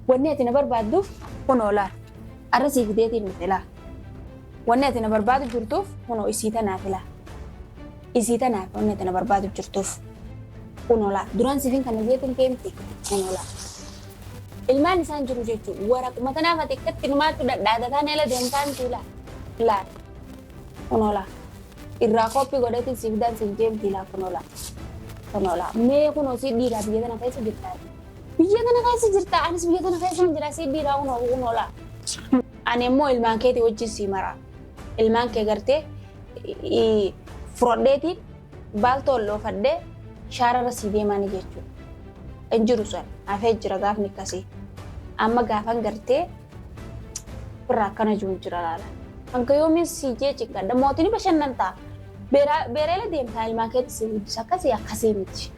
wanni ati na barbaadduuf kunoo laal arra siif deetiin miti laal wanni ati na barbaadu jirtuuf kunoo isii tanaaf laal isii tanaaf wanni ati na barbaadu jirtuuf kunoo laal duraan siifin kana deetiin keemti kunoo laal ilmaan isaan jiru jechuudha waraquma tanaaf ati akkatti numaattu dhadhaadataan eela deemtaan tuula laal kunoo laal irraa koppii godhatiin siif daan siif deemti laal kunoo laal mee kunoo si dhiiraa biyya tana keessa jirtaa biyya kana keessa jirtaa anis biyya tana keessa jira si dhiiraa kunoo laal ani immoo ilmaan keetii wajjin si maraa ilmaan kee gartee fudhadheetiin baaltoo loofadhee shaararra si deemanii jechuudha hin jiru san hafee jira gaafni akkasii amma gaafan gartee birraa akkana jiru jira laala hanga yoomiin si jee ciqqadha mootiin bashannan ta'a beereela deemtaa ilmaan keetti si guddisa akkasii miti.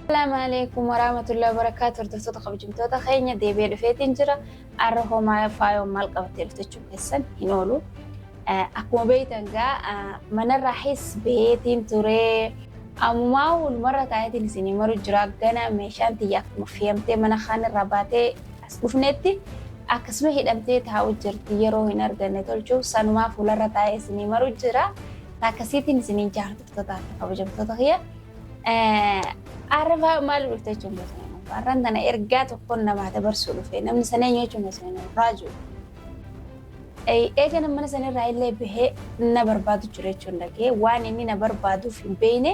Assalamu alaikum warahmatullahi wabarakatuh. Hordoftoota kabajamtoota keenya deebi'ee dhufeetiin jira. Arra homaa faayoo maal qabattee dhuftechuu keessan hin oolu. Akkuma beektan gaa manarraa his beetiin turee ammaa walumarra taa'eetiin isinii maru jira gana meeshaan tiyya akkuma fe'amtee mana kanarraa baatee as dhufnetti akkasuma hidhamtee taa'u jirti yeroo hin arganne tolchuuf sanumaa fuularra taa'ee isinii maru jira. Akkasiitiin isinii jaallattoota kabajamtoota kiyya. Arraba maal dhufteechuun beekamu arran tana ergaa tokkoon namaa dabarsuu dhufe namni sana nyaachuu masana raaju eega namni sana irraa illee bahee na barbaadu jira jechuun dhagee waan inni na barbaaduuf hin beekne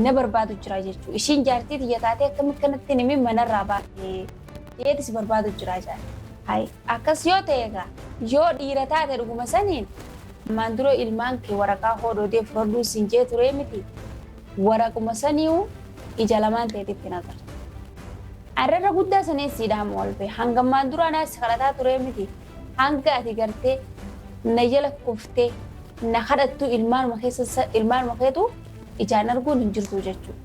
na barbaadu jira jechuudha ishiin jaartii tiyya taatee akkamitti kanatti nimi manarraa baatee dhiyeetis barbaadu jira jaalladha akkas yoo ta'e egaa yoo dhiira taate dhuguma saniin maan dura ilmaan kee waraqaa hodhoodee fudhadhuu siin jee turee miti waraquma saniiwu ija lamaan ta'etti nagarra. Arrara guddaa sanis siidhamu walbee hanga maan dura naas kadhataa ture miti hanga ati gartee na jala kuftee na kadhattu ilmaanuma keetu ijaan arguun hin jirtu jechuudha.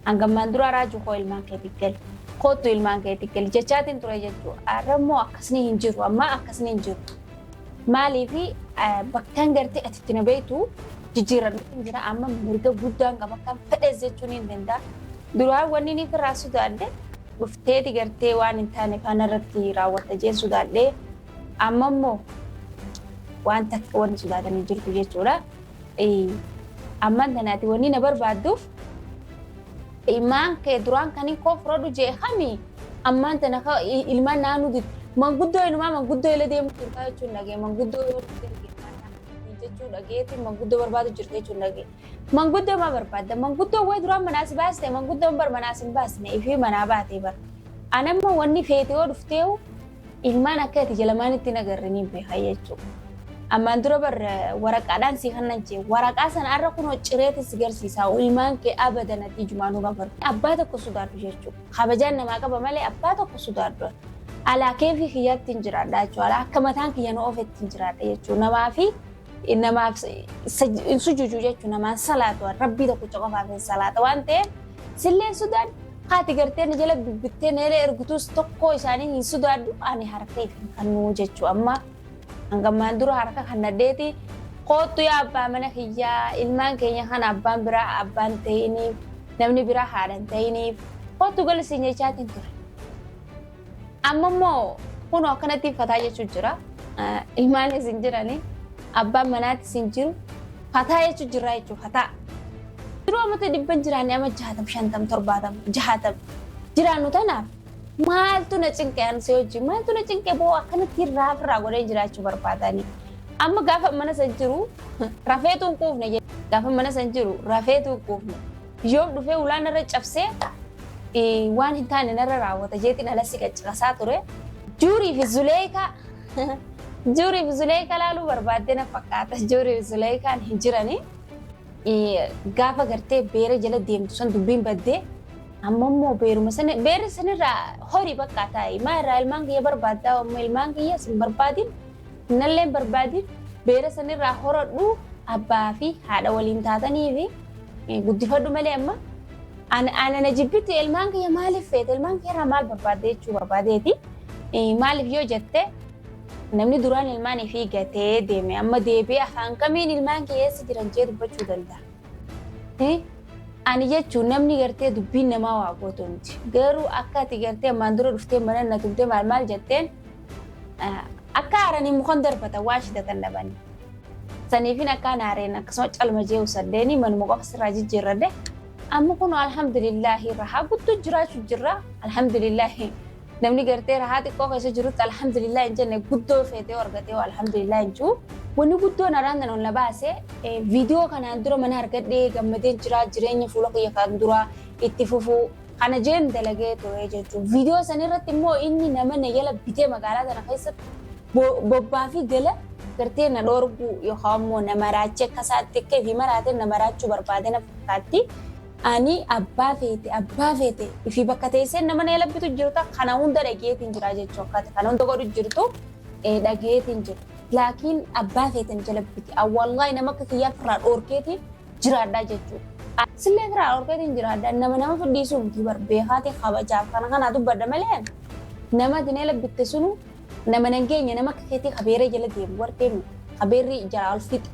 Hanga maan dura raaju koo ilmaan keetti gali kootu ilmaan keetti gali jechaatiin ture jechuudha. Arrammoo akkasni hin jiru amma akkasni hin jiru. Maaliifi bakkaan gartee ati itti na beektu jijjiiramni jira amma mirga guddaan qaba kan fedhes jechuun hin danda'a. Duraan wanni ni firraa sodaadhe dhufteeti gartee waan hin taane kanarratti raawwata jee sodaadhe amma immoo waan takka wanni sodaatanii jirtu jechuudha. Ammaan tanaati wanni na barbaadduuf ilmaan kee duraan kan koo fudhadhu jee hami ammaan tana ilmaan naannoo manguddoo inumaa manguddoo ila deemu turtaa jechuun dhagee manguddoo jechuudha geeti manguddoo barbaadu jirte jechuudha dhagee manguddoo ma barbaadda manguddoo way duraan manaas baaste manguddoo bar manaas hin baasne ifii manaa baatee bar anamma wanni feetee oo dhufteewu ilmaan akka ati jalamaanitti nagarranii beekaa jechuudha ammaan dura bar waraqaadhaan si kannan jee waraqaa sana arra kunoo cireetis garsiisaa ilmaan kee abadan ati jumaanuu gabar abbaa tokko sodaadhu jechuudha kabajaan namaa qaba malee abbaa tokko sodaadhu alaa keefi kiyyaatti hin jiraadha jechuudha akka mataan kiyya nu ofetti hin jiraadha jechuudha namaaf sujuju jechuudha namaan salaatu rabbii tokkicha qofaaf hin salaata waan ta'eef sillee sudaan haati gartee na jala bibbittee na jala ergutus tokko isaanii hin sodaadhu ani harka ifin kannuu jechuudha amma hangammaan dura harka kan naddeeti kootu yaa abbaa mana kiyyaa ilmaan keenya kana abbaan biraa abbaan ta'iniif namni biraa haadhan ta'iniif kootu gala siin jechaatiin ture. Amma immoo kunoo akkanatti fataa jechuun jira ilmaan isin jiranii abbaan manaatis hin jiru fataa jechuun jira jechuudha fataa. Yeroo ammata dhibban jiraanii amma 60 50 70 60 jiraannu tanaaf maaltu na cinqee ansi hojii maaltu na cinqee boo akkanatti irraa godhee jiraachuu barbaadanii amma gaafa mana san jiru rafeetu hin quufne gaafa mana san jiru rafeetu hin quufne yoo dhufee ulaan irra cabsee waan hin taane narra raawwata jeetiin alassi qaccaqasaa ture juurii fi zuleekaa laaluu barbaaddee na fakkaata juurii fi zuleekaan hin jiranii gaafa gartee beera jala deemtu san dubbiin baddee amma immoo beeruma beerri sanirraa horii bakka taa'e maa irraa ilmaan kiyya barbaaddaa amma ilmaan kiyya sin barbaadin nallee barbaadin beera sanirraa horadhu abbaa fi haadha waliin taatanii fi guddifadhu malee amma ana na jibbitti ilmaan kiyya maaliif feete ilmaan kiyya irraa maal barbaadde jechuu barbaadeeti maaliif yoo jette namni duraan ilmaan ifii gatee deeme amma deebi'ee afaan kamiin ilmaan kiyya eessa jiran jee dubbachuu danda'a. Ani jechuun namni gartee dubbiin namaa waa gootu miti. Garuu akka ati gartee ammaan dura dhuftee mana na tumtee maal jetteen akka aaranii mukaan darbatan waa shidatan dhabanii. Saniifin akkaan aareen akkasuma calma jee usaddeeni manuma qofa sirraa jijjiirradhe. Amma kun alhamdulillahi rahaa guddoo jiraachuu jirra. Alhamdulillahi namni gartee rahaa xiqqoo keessa jirutti alhamdulillahi hin jenne guddoo feetee argatee alhamdulillahi hin jiru. Wanni guddoon araan nan olla baasee viidiyoo kanaan dura mana argadhee gammadee jira jireenya fuula kiyya kan dura itti fufuu kana jeen dalagee ture jechuudha. Viidiyoo sanirratti immoo inni nama na jala bitee magaalaa sana keessatti bobbaa fi gala gartee na dhoorgu yookaan immoo na maraachee akka isaatti akka fi maraatee na maraachuu barbaade na fakkaatti. Ani abbaa feete fi bakka teessee nama na jala bitu jirta kana hunda dhageetiin jira jechuudha. Kana hunda godhu jirtu dhageetiin jira. Laakiin abbaa feetan jala biti. Wallahi nama akka kiyyaa firraa dhoorkeetiin jiraadhaa jechuudha. Sillee firraa dhoorkeetiin jiraadhaa nama fudhiisuu miti beekaatee kabajaaf kana dubbadha malee nama dinee bitte sunu nama nangeenya nama akka keetii kabeeree jala deemu warteemu kabeerri jala olfite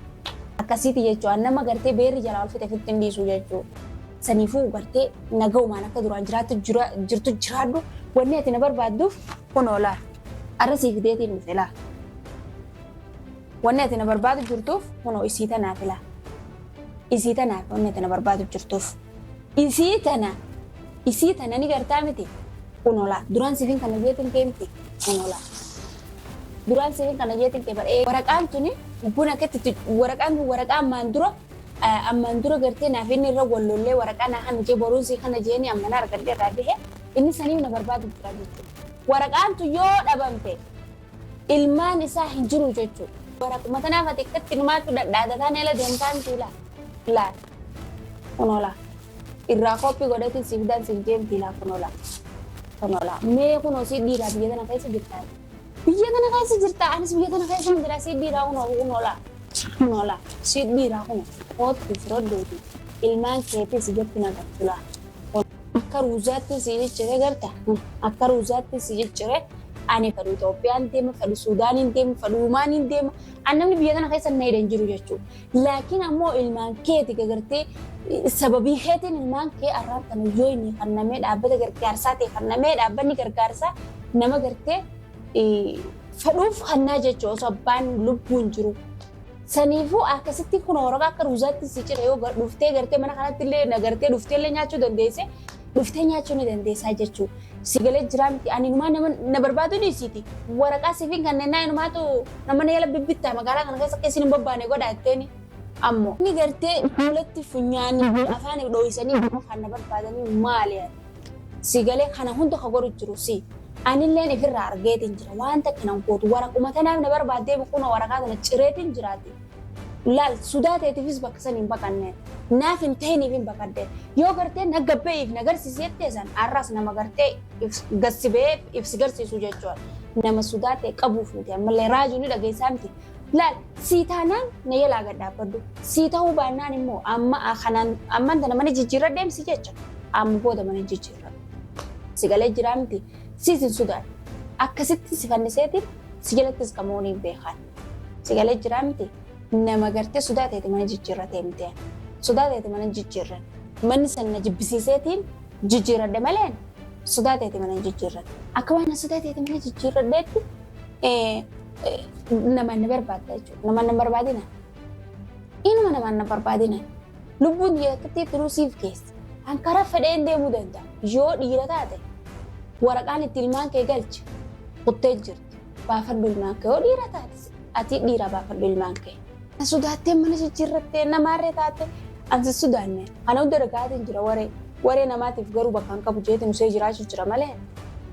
akkasiiti jechuudha. Nama gartee beerri jala olfite fitti hin dhiisu jechuudha. Saniifuu gartee nagaumaan akka duraan jirtu jiraadhu wanni ati na barbaadduuf kun oolaa arrasiif deetiin dhufe laa. Wanni ati na barbaadu jirtuuf kunoo isii tanaaf ilaa. Isii tanaaf wanni ati na barbaadu jirtuuf. Isii tana ni gartaa miti kunoo laa. Duraan siifin kana jeetiin kee miti kunoo laa. Duraan siifin kana jeetiin kee badhee waraqaan tuni buna akkatti waraqaa ammaan dura gartee naaf inni irra wallollee waraqaa naa kana jee boruunsii kana jeeni ammana argadhee irraa bahee inni saniif na barbaadu jira jechuudha. Waraqaan tu yoo dhabamte ilmaan isaa hin jiru jechuudha. Waraquma tanaaf ati akkatti numaatu dhadhaadataan eela deemtaan tiilaa. Laa kunoola irraa koppii godhatiin siifdaan siif deemti laa kunoola. Mee kunoo si dhiiraa biyya tana keessa jirtaa. Biyya tana keessa jirtaa anis biyya tana keessa hin jira si dhiiraa kunoola. Si dhiiraa kunoo ootti firoddooti ilmaan keetii si jetti nagartu laa. Akka ruuzaatti si jechire garta akka ruuzaatti si jechire. Ani fadhu Itoophiyaan deema, fadhu Suudaaniin deema, fadhu Yumaaniin deema. Annamni biyya tana keessa na hidhan jiru jechuudha. Laakiin ammoo ilmaan keeti gartee sababii keetiin ilmaan kee arraan kana yoo inni kannamee dhaabbata gargaarsaa ta'e kannamee dhaabbanni gargaarsaa nama gartee fadhuuf kannaa jechuudha osoo abbaan lubbuun jiru. Saniifuu akkasitti kun waraqaa akka ruuzaatti si cire yoo dhuftee gartee mana kanatti illee nagartee dhuftee illee nyaachuu dandeesse dhuftee nyaachuu ni dandeessaa jechuudha. Sigalee jiraa miti ani numaa na barbaadu dhiisiiti. Waraqaa siifin kanneen naa numaatu nama na yala bibbittaa magaalaa kana keessa keessi hin bobbaane godhaatteeni. Ammoo inni gartee fuulatti funyaanii afaan dho'isanii kan na barbaadanii maali? Sigalee kana hunda ka godhu jiru si. Anilleen ifirraa argeetiin jira wanta kanan gootu waraquma tanaaf na barbaaddee kuna waraqaa kana cireetiin jiraati. Laal sudaateetiifis bakka san hin baqanneen. Naaf hin ta'iniif hin baqaddeen. Yoo gartee na gabbeef na garsiisettee san arras nama gartee gassibee ibsi garsiisu jechuudha. Nama sudaatee qabuuf miti ammallee raajuu ni dhageessaa miti. Laal sii taanaan na yalaa gad dhaabbadhu. Sii ta'uu baannaan immoo amman tana mana jijjiirra deemsi jecha. Amma booda mana jijjiirra. Sigalee jiraa miti. Siisin sudaan. Akkasitti si fanniseetiin si jalattis qamooniin beekan. Sigalee jiraa miti. Nama gartee sudaateeti mana jijjiirratee miti. Sudaateeti mana jijjiirran. Manni san na jibbisiiseetiin jijjiirradhe malee sudaateeti mana jijjiirradhe. Akka waan sudaateeti mana jijjiirradheetti namaan na barbaadda jechuudha. Namaan na barbaadina. Inuma namaan na barbaadina. Lubbuun akkatti turuu siif keessa. Ankara fedheen deemuu danda'a. Yoo dhiira taate waraqaan itti ilmaan kee galchi kuttee jirti. Baafadhu ilmaan kee yoo dhiira taate ati dhiira baafadhu ilmaan kee. Sudaattee mana jijjiirrattee namaarree taate ansi sudaanne. Kana hunda dhagaatiin jira waree namaatiif garuu bakka hin qabu jeetiin usee jiraachuu jira malee.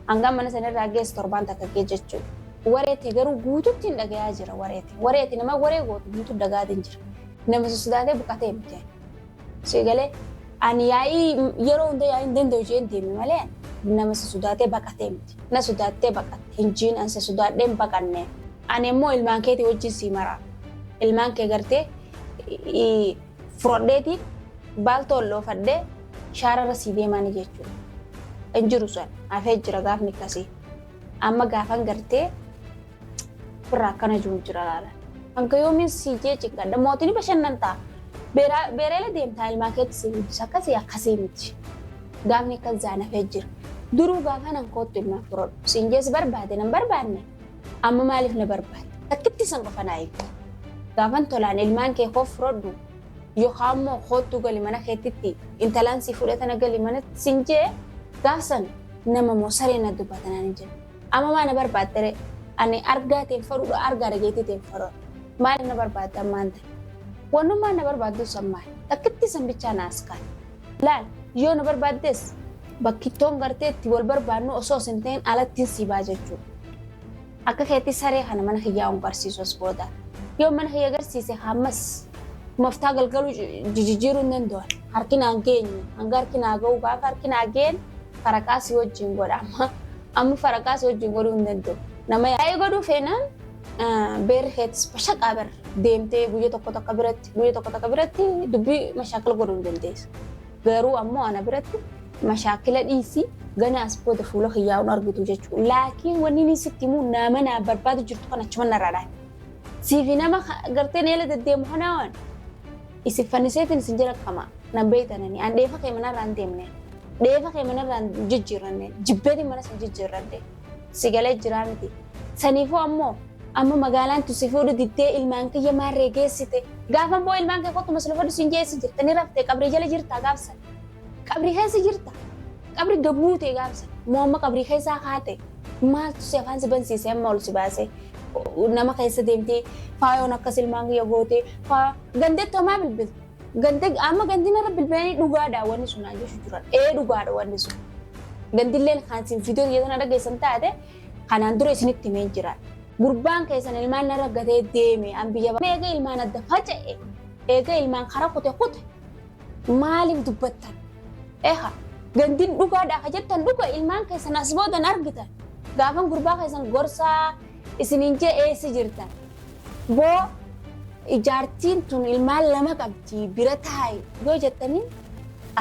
Hangaan mana sanarraa geessu torbaan takka kee jechuudha. Wareetti garuu guututti hin dhagayaa jira wareetti. Wareetti nama waree gootu guutuu dhagaatiin jira. Nama sudaatee buqatee miti. Sigalee ani yaa'ii yeroo hunda yaa'ii hin danda'u isheen deemi malee nama sudaatee baqatee miti. Na sudaattee baqatte hin jiin ansi sudaadhee hin baqanne. Ani immoo ilmaan keetii wajjin sii maraa. Ilmaan kee gartee fudhadheetiin baaltoo olloofadhee shaararra sii deemanii jechuudha. Hin jiru san hafee jira gaafni akkasii. Amma gaafan gartee firraa akkana jiru jira laala. Hanga yoomiin sii jee cinqadha mootiin bashannan ta'a. beerela deemtaa ilmaan keetti si guddisa akkasii akkasii miti. Gaafni akkas zaanafee jira. Duruu gaafa nan kootu ilmaan firodhu. Siin jees barbaade nan barbaanne. Amma maaliif na barbaade? Takkitti san qofa naa eegu. Gaafan tolaan ilmaan kee koo firodhu yookaan immoo kootu gali mana keetitti intalaan si fudhatana gali manatti siin jee gaafsan nama moo saree na dubbatanaan hin jedhu. Amma maa na barbaadde ani argaa ta'een fudhudha argaa dhageetii ta'een fudhudha. Maaliif na barbaadde ammaan ta'e? Wanummaa na barbaaddu san maali? Takkitti san bichaa naas kaa'e. Laal yoo na barbaaddes bakkittoon garteetti wal barbaadnu osoo hin ta'in alattiin si baa jechuudha. Akka keetti saree kana mana hiyyaa barsiisus booda. Yoo mana hiyyaa agarsiise hammas maftaa galgaluu jijjiiruu hin danda'an. Harki naan geenye hanga harki naa ga'u gaafa harki naa geenye faraqaasii wajjin godha amma faraqaasii wajjin godhuu hin danda'u. Nama yaa'ee godhuu feenaan beerri keetis bashaqaa bar deemtee guyya tokko biratti dubbii mashaakila godhuu hin dandeessu. Garuu ammoo ana biratti mashaakila dhiisii gana as booda fuula hiyyaa'uun argitu jechuudha. Laakiin wanni inni sitti immoo nama naa barbaadu jirtu kan achuma narraadhaan. Siifi nama garteen eela deddeemu kanaan isin fanniseetiin isin jira qama nan beeytanani an dheefa kee manarraan deemne dheefa kee manarraan jijjiirranne jibbeetiin mana san jijjiirranne sigalee jiraa miti. Saniifuu ammoo amma magaalaan tu si fuudhu diddee ilmaan kiyya maarree geessite gaafan boo ilmaan kee kottu masla fadhu siin geessi jirta ni raftee qabrii jala jirtaa gaafsan qabrii keessa jirta qabrii gabbuutee gaafsan moomma qabrii keessaa kaate maaltu si afaan si bansiise amma ol si baase nama keessa deemtee faayoon akkas ilmaan kiyya gootee gandeetti homaa bilbilti gandee amma gandina irra bilbilanii dhugaadha wanni sun naan jechuu jiran dhugaadha wanni sun gandilleen kan siin fiidoo yeetana dhageessan taate kanaan dura isinitti himeen jira. Gurbaan keessan ilmaan narra gatee deeme an biyya eega ilmaan adda faca'e eega ilmaan kara kute maaliif dubbattan gandin dhugaadha ka jettan dhuga ilmaan keessan as boodan argitan gaafan gurbaa keessan gorsaa isinin jee eessi jirtan boo ijaartiin tun ilmaan lama qabdi bira taa'e yoo jettanii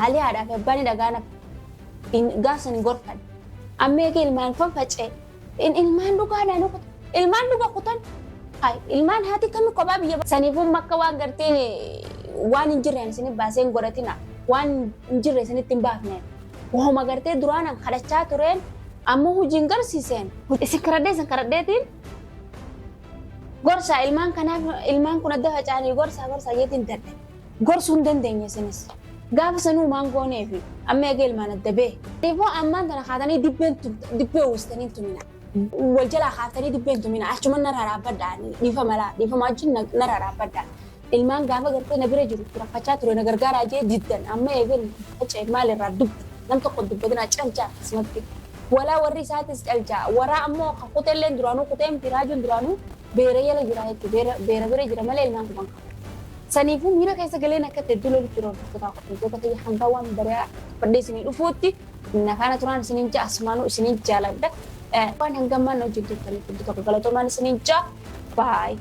aliyaadhaaf abbaani dhagaana gaafsan gorfan amma eega ilmaan faca'e ilmaan dhugaadhaan ukuta ilmaan dhuga kutan ilmaan haati kami kophaa biyya saniifuu makka waan garteen waan hin jirreen isin baaseen godhatina waan hin jirre isinitti hin baafneen wahuma gartee duraanan kadhachaa tureen ammoo hojiin garsiiseen isin karadheetiin gorsa ilmaan kanaaf ilmaan kun adda faca'anii gorsa jeetiin dadhe gorsuu hin dandeenye isinis gaafa sanuu maangooneefi amma eega ilmaan adda bee saniifuu ammaan tana kaatanii dibbee uwwistanii tumina wal jalaa kaaftanii dibbeen tumina achuma narraa dhaabbadhaa dhiifama wajjin narraa dhaabbadhaa ilmaan gaafa gartee na bira jiru rakkachaa ture na gargaaraa jee diddan amma eegan faca'e maalirraa dubbe nam tokko dubbatina calcaa akkasumatti walaa warri isaatis calcaa waraa ammoo kuteelleen duraanuu kutee miti raajuun duraanuu beera yala jira jechuudha beera bira jira malee ilmaan kuban saniifuu miira keessa galeen akka ta'e duloo jiru tokko ta'e hanga waan bareedaa fadhee isinii dhufuutti nafaana turaan isiniin jaa asmaanuu isiniin jaaladha waan hangamaan hojjetu kan tokko galatoomaan isiniin jaa baay.